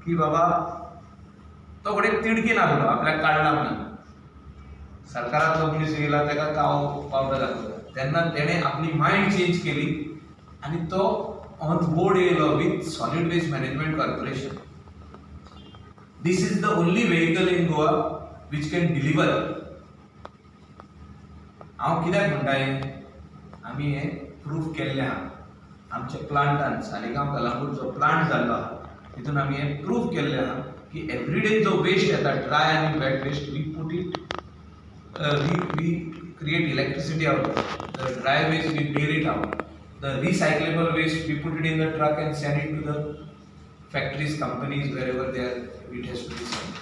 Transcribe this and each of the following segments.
की बाबा तो कडे तिडकीन आसलो, आपल्याक काडला म्हणून सरकारांतलो मनीस येयला ताका काव पावडर घातलो, तेन्ना तेणें आपली मायंड चेंज केली आनी तो ऑन बोर्ड येयलो with solid waste management corporation. This is the only vehicle in Goa which can deliver. हांव कित्याक म्हणटाय, आमी हें प्रूफ केल्लें आहा आमच्या प्लांटान. सालिगांव कलंगूट जो प्लांट जाल्लो आहा तितून आमी हें प्रूफ केल्लें आहा की एवरीडे जो वेस्ट येता, ड्राय आनी wet waste, we put it, we create electricity out of it. The dry waste we bear it out. The recyclable waste we put it in the truck and send it to the factories, companies, wherever they are, it has to be sent.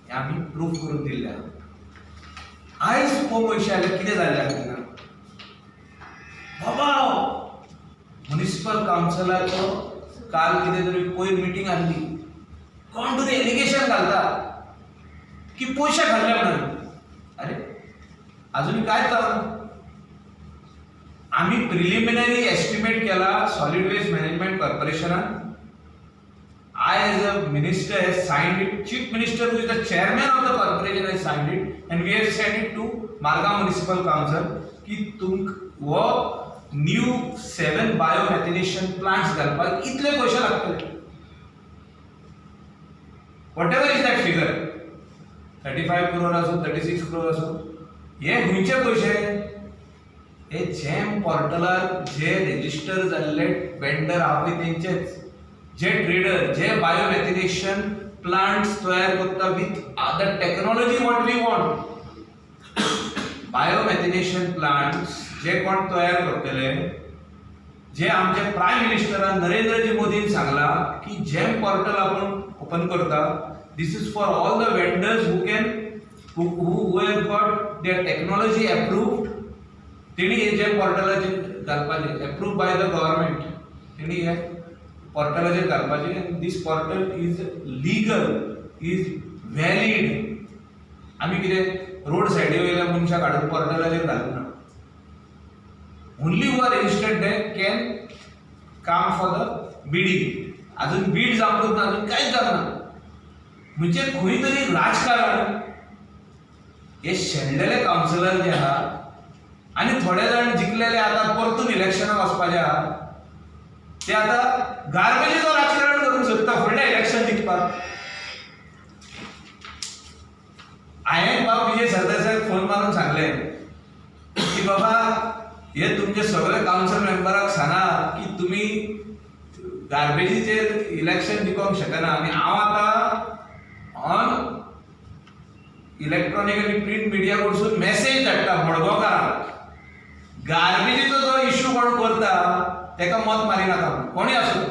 हे आमी proof करून दिल्ले आहा. आयज पळोवंक वयशे जाल्यार कितें जाल्लें आहा बाबा, म्युनिसिपल कावन्सिलाचो काल कितें तरी पयर मिटींग आसली, कोण तरी एलिगेशन घालता की पयशे खाल्ले म्हणून. अरे अजून काय जालं? आम्ही प्रिलिमिनरी एस्टिमेट केला सॉलिड वेस्ट मॅनेजमेंट कॉर्पोरेशनान. I as a minister has signed it. Chief Minister, who is the chairman of the corporation, has signed it, and we have sent it to Margam Municipal Council कि तुम वो new 7 biomethanation plants घालपाक इतले पैसे लागतले. Whatever is that figure, 35 crore असो, 36 crore असो, हे खंयचे पैसे? हे जेम पोर्टलार जे रजिस्टर जाल्ले वेंडर आहा पळय तेंचेच, जे ट्रेडर जे बायोमेथिनेशन प्लांट्स तयार करता with the technology what we want. Biomethanation plants जे कोण तयार करतले, जे आमचे प्रायम मिनिस्टरान नरेंद्रजी मोदीन सांगला की जेम पोर्टल आपण ओपन करता, this is for all the vendors who can who have got their technology approved. तेणी हे जेम पोर्टलाचेर घालपाचें, approved by the government. तेणी हे पोर्टलाचेर घालपाचें, and this portal is legal, is valid. आमी कितें रोड सायडी वयल्या मनशाक हाडून पोर्टलाचेर घालूना. Only who are registered there can come for the bidding. अजून बीड जावंक ना, अजून कांयच जावना. म्हणजे खंय तरी राजकारण हे शेणलेले कावन्सिलर जे आहा आनी थोडे जाण जिखलेले आता परतून इलेक्शनाक वचपाचे आहा, ते आता गार्बेजीचो राजकारण करूंक सोदता फुडल्या इलेक्शन जिखपाक. हांवें बाब विजय सरदेसायाक फोन मारून सांगलें की बाबा हे तुमचे सगळे कावन्सिल मेंबराक सांगा की तुमी गार्बेजीचेर इलेक्शन जिखोवंक शकना. आनी हांव आतां ऑन इलेक्ट्रॉनिक आणि प्रिंट मिडिया कडसून मेसेज धाडटा मडगांवकारांक, गार्बेजीचो जो इश्यू कोण करता तेका मत मारी नाका, कोणी आसूं.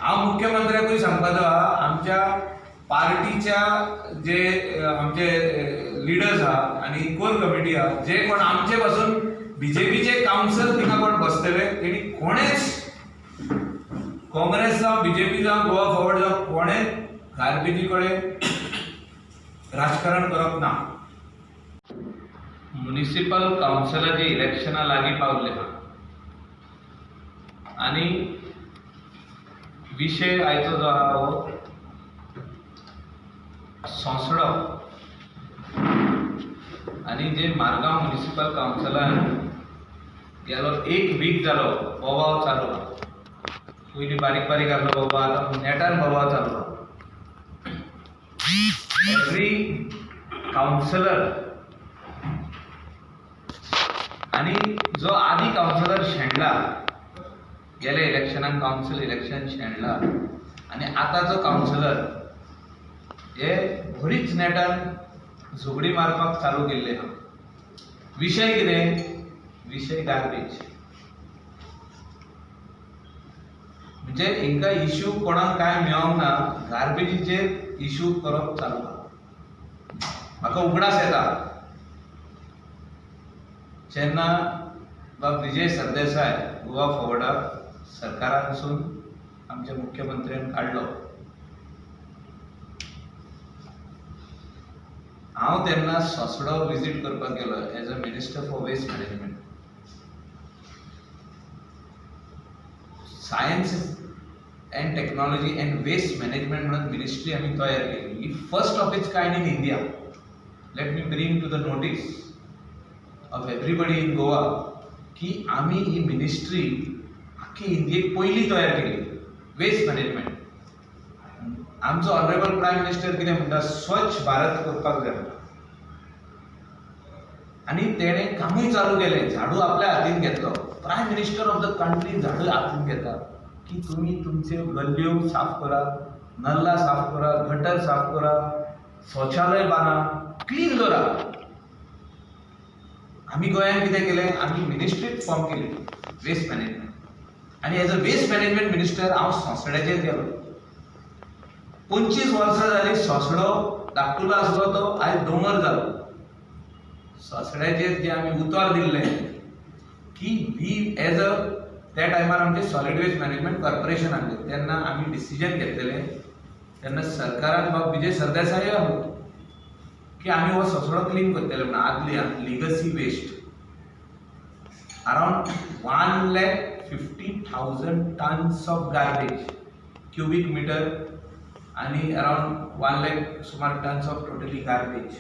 हांव मुख्यमंत्र्याकूय सांगपाचो आहा, आमच्या पार्टीच्या जे आमचे लिडर्स आहा आनी कोर कमिटी आहा, जे कोण आमचे पासून बीजेपीचे कावन्सिल थिंगा कोण बसतले, तेणी कोणेच काँग्रेस जावं बीजेपी जावं गोवा फॉरवर्ड जावं कोणेच गार्बेजी कडेन राजकारण करप ना. म्युनिसिपल कावन्सिलाचे इलेक्शना लागीं पावले आनी विशय आयचो जो आहा हो सोंसडो. आनी जे मारगांव म्युनिसिपल कावन्सिलान गेलो 1 वीक जालो बोवाळ चालू. पयलीं बारीक बारीक आसलो बोवाळ, आतां नेटान बोवाळ चालू. एवरी काउन्सिलर आणि जो आधी काउन्सिलर शेणला, गेल्या इलेक्शनाक काउन्सिल इलेक्शन शेणला, आणि आताचो काउन्सिलर हे बरीच नेटान झगडी मारपाक चालू केल्ले आहा. विशय कितें? विशय गार्बेज. म्हणजे हिंका इश्यू कोणाक काय मेळोंक ना, गार्बेजीचेर इश्यू करप चालू आहा. म्हाका उगडास येता जेन्ना बाब विजय सरदेसाय गोवा फॉरवर्डाक सरकारानसून आमच्या मुख्यमंत्र्यान काडलो. हांव तेन्ना सोंसडो विजीट करपाक गेलो as a minister for waste management. Science and technology and waste management म्हणून मिनिस्ट्री आम्ही तयार केली. ही first of its kind in India. Let me bring to the notice of everybody in Goa की आम्ही ही मिनिस्ट्री आख्खी इंडियेक पयली तयार केली वेस्ट मॅनेजमेंट. आमचो ऑनरेबल प्रायम मिनिस्टर कितें म्हणटा, स्वच्छ भारत करपाक जाय आणि तेणें कामूय चालू केलें. झाडू आपल्या हातीन घेतलो. Prime minister of the country झाडू हातीन घेता की तुम्ही तुमचे गल्ल्यो साफ करा, नल्ला साफ करा, गटर साफ करा, शौचालय बांदा, क्लीन करा. आम्ही गोंयांत कितें केलें, आम्ही मिनिस्ट्रीच फॉर्म केली वेस्ट मॅनेजमेंट. आणि as a waste management minister हांव सोंसड्याचेर गेलो. 25 वर्सां जालीं सोंसडो धाकटुलो आसलो तो आयज दोंगर जालो. सोंसड्याचेर जे आमी उतर दिल्लें की वी एज अ त्या टायमार आमचें सॉलिड वेस्ट मॅनेजमेंट कॉर्पोरेशन आहलें, तेन्ना आमी डिसिजन घेतलेलें. तेन्ना सरकारान बाब विजय सरदेसाय आहलो की आमी हो सोंसडो क्लीन करतले म्हणून. आदली legacy waste around 1,50,000 tons of garbage cubic metre आणि अराउंड 1 लाख सुमार टन्स ऑफ टोटली गार्बेज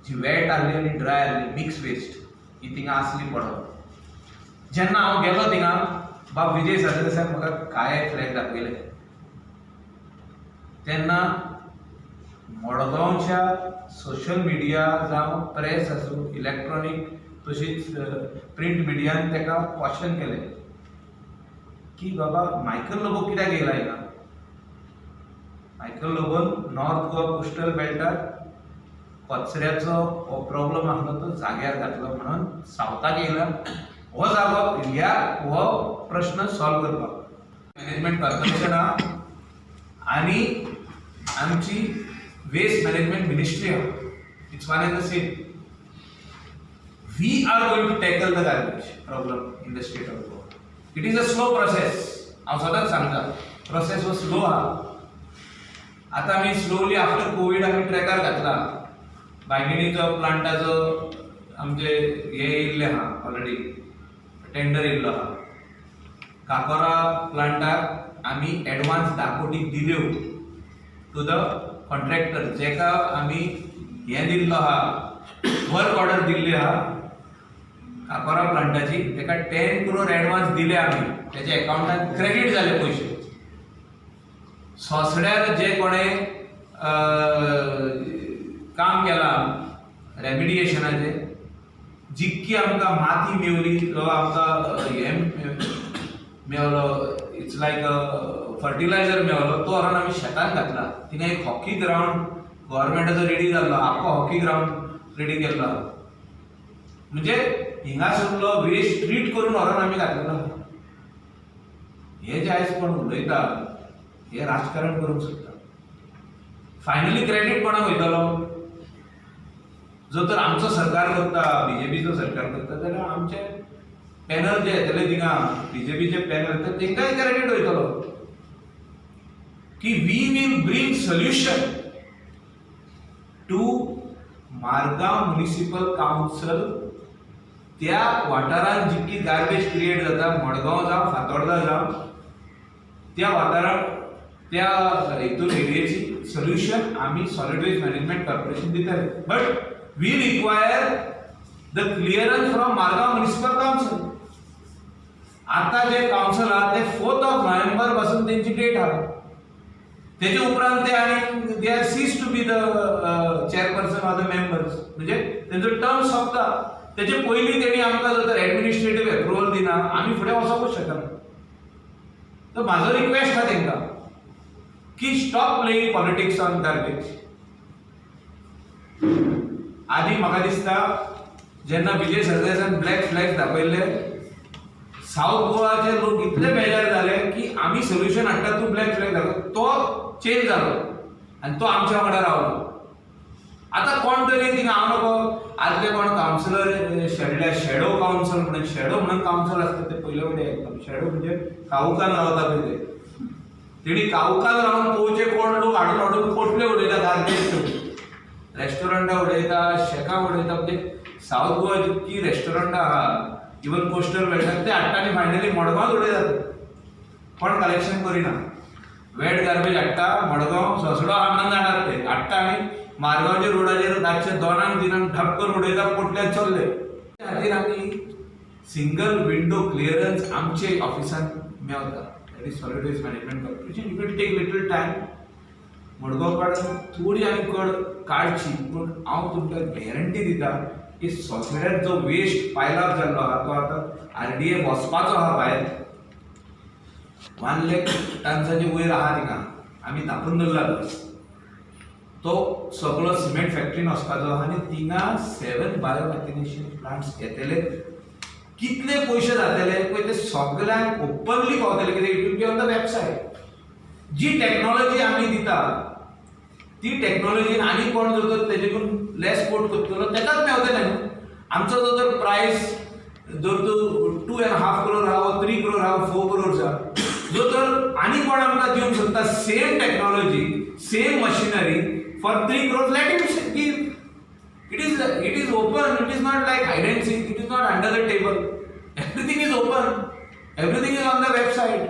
जी वेट आहली आनी ड्राय आहली मिक्स वेस्ट ही थिंगा आसली पडत. जेन्ना हांव गेलो थिंगा बाब विजय सरदेसाय म्हाका काय फ्लॅग दाखयले. तेन्ना मडगांवच्या सोशल मिडिया जावं प्रेस आसूं इलेक्ट्रॉनीक तशीच प्रिंट मिडियान ताका क्वेश्चन केलें की बाबा मायकल लोबो कित्याक येयला हिंगा. मायकल लोबोन नॉर्थ गोवा कोस्टल बेल्टार कचऱ्याचो हो प्रॉब्लम आसलो तो जाग्यार घातलो म्हणून सावथाक येयला हो जागो ह्या हो प्रश्न सॉल्व करपाक. मॅनेजमेंट कॉर्पोरेशन आणि आमची वेस्ट मॅनेजमेंट मिनिस्ट्री आहा, it's one and the same. We are going to tackle the garbage problem in the state of Goa. It is a slow process. हांव सदांच सांगता प्रोसेस हो स्लो आहा. आतां आमी स्लोली आफ्टर कोविड आमी ट्रॅकार घातला. बायगिणीचो प्लांटाचो आमचे हे येयल्ले आहा, ऑलरेडी टेंडर येयल्लो आहा. काकोरा प्लांटाक आमी एडवान्स 10 कोटी दिल्यो टू द कॉन्ट्रॅक्टर, जेका आमी हे दिल्लो आहा, वर्क ऑर्डर दिल्ली आहा काकोरा प्लांटाची. तेका 10 करोड एडवान्स दिले आमी, त्याच्या अकाउंटान क्रेडीट जाले पयशे. सोंसड्यार जे कोणें काम केलां रेमिडिएशनाचे, जितकी आमकां माती मेवली जो आमकां हे मेवलो, इट्स लायक फर्टिलायझर मेवलो, तो व्हरून आमी शेतान घातला. थिंगा एक हॉकी ग्राउंड गव्हर्मेंटाचो रेडी जाल्लो, आख्खो हॉकी ग्राउंड रेडी केल्लो. म्हणजे हिंगासरलो वेस्ट ट्रीट करून व्हरून आमी घातलेलो. हे जे आयज कोण उलयता हे राजकारण करूंक सोदता. फायनली क्रेडीट कोणाक वयतलो? जो तर आमचो सरकार करता, बीजेपीचो सरकार करता, जाल्यार आमचे पॅनल जे येतले थिंगा बीजेपीचे पॅनल येता तेंकाय क्रेडीट वयतलो की we will bring solution to Margao municipal council. त्या वाठारांत जितकी गार्बेज क्रिएट जाता, मडगांव जावं फातोर्डा जावं, त्या वाठारांत त्या हितून एरियेची सोल्युशन आमी सॉलिड वेस्ट मॅनेजमेंट कॉर्पोरेशन दितले. But we require the clearance from Margaon Municipal Council. आता जे काउन्सिल आहा ते 4th of November पासून त्यांची डेट आहा. तेजे उपरांत ते आनी they are cease to be the chairperson or the members. म्हणजे तेंचो टर्म सोंपता. तेजे पयलीं तेणी आमकां जर एडमिनिस्ट्रेटिव्ह अप्रुवल दिना आमी फुडें वचोंकूच शकना. तर म्हाजो रिक्वेस्ट आहा तेंकां की stop playing politics on garbage. आधी म्हाका दिसता जेन्ना विजय सरदेसायन ब्लॅक फ्लॅग्स दाखयल्ले, साऊथ गोवाचे लोक इतले बेजार जाले की आमी सोल्युशन हाडटा, तूं ब्लॅक फ्लॅग दाखय. तो चेंज जालो आनी तो आमच्या वांगडा रावलो. आतां कोण तरी थिंगा हांव नको आदले कोण काउन्सिलर शॅडो काउन्सिल म्हणून, शॅडो म्हणून काउन्सिल आसता ते पयले कडेन आयकलां. शॅडो म्हणजे कावुकान रावता पळय ते. तेणी कावुकान रावन पोवचे कोण लोक हाडून हाडून कोटले उडयता गार्बेज. रेस्टॉरंटां उडयता, शेकां उडयता. म्हणजे साऊथ गोवा जितकी रेस्टॉरंटां आहा, इवन कोस्टल बेल्टाक ते हाडटा आनी फायनली मडगांवांत उडयतात. कोण कलेक्शन करिना. वेट गार्बेज हाडटा मडगांव ससडो हांगां जाणार ते हाडटा आनी मारगांवच्या रोडाचेर रातचे 2-3 ढपकन उडयता पोटल्यान चल्ले. त्या खातीर आमी सिंगल विंडो क्लियरन्स आमचे ऑफिसान मेळटा. That is solid waste management corporation. It will take little time. Madgaon काडून थोडी आनी कड काडची, पूण हांव तुमकां गॅरंटी दिता की सोसायट्यात जो वेस्ट पायलाप जाल्लो आहा तो आतां RDA वचपाचो आहा भायर. 1 लाख टन्साचे वयर आहा थिंगा आमी धांपून दवरला तो सगळो सिमेंट फॅक्टरीन वचपाचो आहा आनी थिंगा 7 बायोमॅथिनेशन प्लांट्स येतले. कितले पयशे जातले पळय ते सगळ्यांक ओपनली पावतले कित्याक it will be on the website. जी टेक्नॉलॉजी आमी दिता ती टेक्नॉलॉजीन आनी कोण जर तर तेजेकून लेस कोट करतलो तेकाच मेवतले न्हू. आमचो जो तर प्रायस जर तो 2.5 करोड आहा 3 करोड आहा 4 करोड आहा जो तर आनी कोण आमकां दिवंक शकता same technology same machinery for 3 crore let him give. It is open. It is not like hide and seek. It is not under the table. Everything is open. Everything is on the website.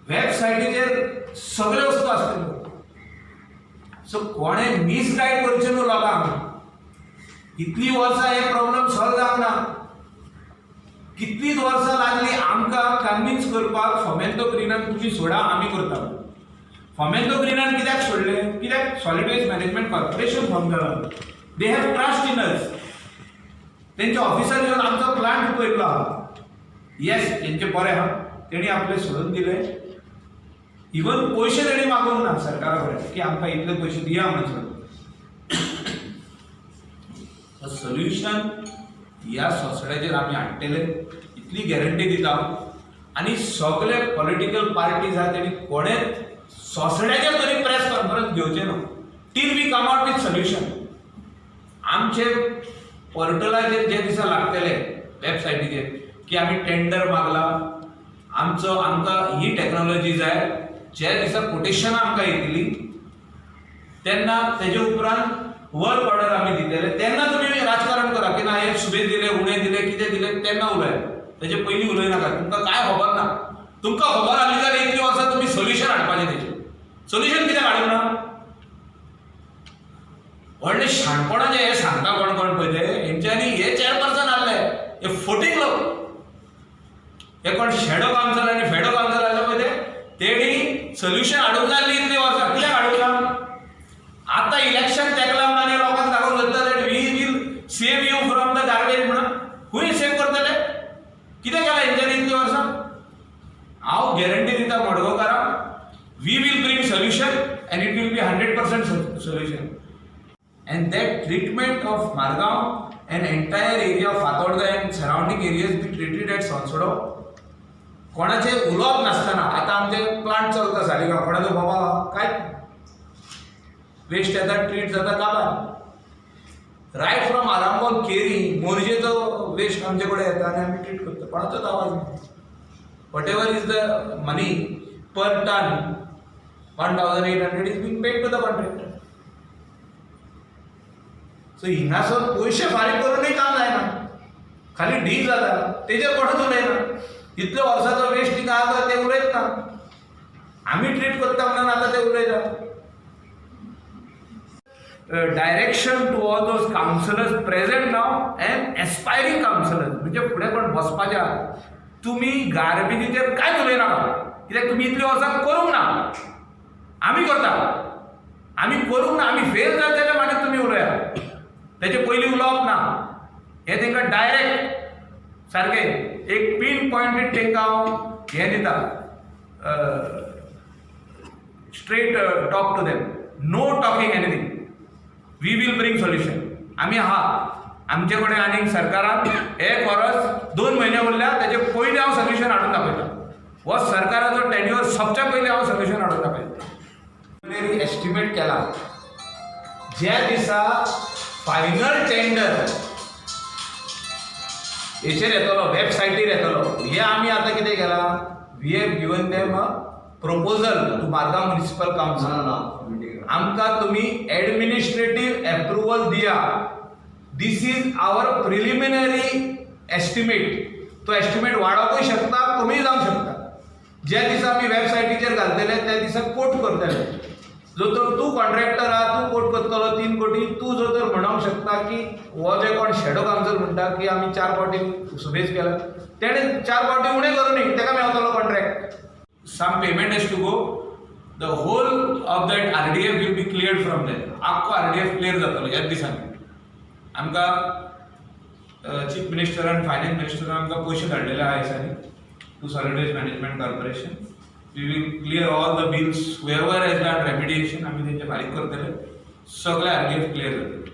वेबसायटीचेर सगळे वस्तू आसतल्यो. So कोणें misguide करचें न्हू लोकांक. इतली वर्सां हे प्रॉब्लेम सॉल्व जावंक ना. कितलीच वर्सां लागली आमकां कन्विन्स करपाक फॉमेंतो ग्रीनान तुमी सोडा आमी करता. फॉमेंतो ग्रीनान कित्याक सोडलें? कित्याक solid waste management corporation form जालां. They have trust in us. तेंचे ऑफिसर येवन आमचो प्लांट पळयल्लो आहा. येस तेंचे बरें आहा. तेणी आपले सोडून दिले. इवन पयशे तेणी मागूंक ना सरकारा कडेन की आमकां इतले पयशे दिया म्हणून. सोल्युशन ह्या सोसायटीचेर आमी हाडटले इतली गॅरंटी दिता. आनी सगळे पॉलिटिकल पार्टीज आहा तेणी कोणेच सोसायटीचेर तरी प्रेस कॉन्फरन्स घेवचें ना till we come out with solution. आमचे पोर्टलाचेर जे दिसा लागतले वेबसायटीचेर की आमी टेंडर मागला आमकां ही टेक्नॉलॉजी जाय जे दिसा कोटेशनां आमकां येतली तेन्ना तेजे उपरांत वर्क ऑर्डर आमी दितले. तेन्ना तुमी राजकारण करा की ना हे सुबेज दिले उणें दिले कितें दिलें तेन्ना उलय. तेजे पयलीं उलयनाका. तुमकां कांय खबर ना. तुमकां खबर आसली जाल्यार इतली वर्सां तुमी सोल्युशन हाडपाचें तेजें. सोल्युशन कित्याक हाडूंक ना? व्हडले शाणपणाचें हे सांगता कोण कोण पळय ते हेंच्यांनी हे चेअरपर्सन आहले हे फोटींग लोक हे कोण शेडो कावन्सिल आनी फेडो कावन्सिल आहले पळय तेणी सोल्युशन हाडूंक जाल्ली इतली वर्सां कित्याक हाडूंक ना? आतां इलेक्शन तेकला म्हणून आनी लोकांक दाखोवंक सोदता that we will save you from the garbage म्हणून. खूंय सेव करतले? कितें केलां हेंच्यांनी इतली वर्सां? हांव गॅरंटी दिता मडगांवकारांक we will bring solution and it will be 100% solution. And that treatment of Margaon and entire area of Fatodga and surrounding areas be treated at Sonsodo. कोणाचे उलोवप नासतना आतां आमचे प्लांट चलता सालिगांव कोणाचो बाबा काय वेस्ट येता ट्रीट जाता काबार. रायट फ्रॉम आरांबोल केरी मोरजेचो वेस्ट आमचे कडेन येता आनी आमी ट्रीट करता. कोणाचोच आवाज ना. Whatever is the money per ton 1,800 is being paid to the contractor. So हिंगासर पयशे फारीक करूनय काम जायना. खाली ढीग जाता तेजेर कोणूच उलयना. इतल्या वर्साचो वेस्ट थिंगा आसा ते उलयत ना. आमी ट्रीट करता म्हणून आतां ते उलयता. Direction to all those councillors present now and aspiring councillors म्हणजे फुडें कोण बसपाचे आहा तुमी गार्बेजीचेर कांयच उलयनाका. कित्याक तुमी इतली वर्सां करूंक ना. आमी करता. आमी करूंक ना. आमी फेल जाता जाल्यार मागीर तुमी उलया. तेचे पयलीं उलोवप ना. हे तांकां डायरेक्ट सारकें एक पिन पॉयंटेड तांकां हांव हें दिता straight talk to them. No talking anything. We will bring solution. आमी आहा. आमचे कडेन आनीक सरकारान 1 वर्स 2 म्हयने उरल्या तेचे पयलीं हांव सोल्युशन हाडून दाखयता. हो सरकाराचो टेन्युअर सोंपच्या पयलीं हांव सोल्युशन हाडून दाखयता. एस्टिमेट केला ज्या दिसा फायनल टेंडर हेचेर येतलो वेबसायटीर येतलो हे आमी आतां कितें केलां we have given them a proposal to Margao municipal council. आमकां तुमी एडमिनिस्ट्रेटीव एप्रुवल दिया. This is our preliminary estimate. तो एस्टिमेट वाडोवंकय शकता कमी जावंक शकता. ज्या दिसा आमी वेबसायटीचेर घालतले त्या दिसा कोट करतले. जो तर तूं कॉन्ट्रॅक्टर आहा, तूं कोट करतलो 3 कोटी, तूं जो तर म्हणूंक शकता की हो जे कोण शॅडो काउन्सिल म्हणटा की आमी 4 फावटी सुबेज केला, तेणे 4 फावटी उणें करूंनी तेका मेळटलो contract. Some payment has to go, the whole of that RDF will be cleared from that. आख्खो RDF क्लियर जातलो ह्याच दिसांनी. आमकां चीफ मिनिस्टर आनी फायनान्स मिनिस्टरान आमकां पयशे धाडलेले आहा दिसांनी to solid waste management corporation. We will clear all the bills, whoever has done remediation, आम्ही त्यांचे फारीक करतले, सगळे RDF क्लियर जातले.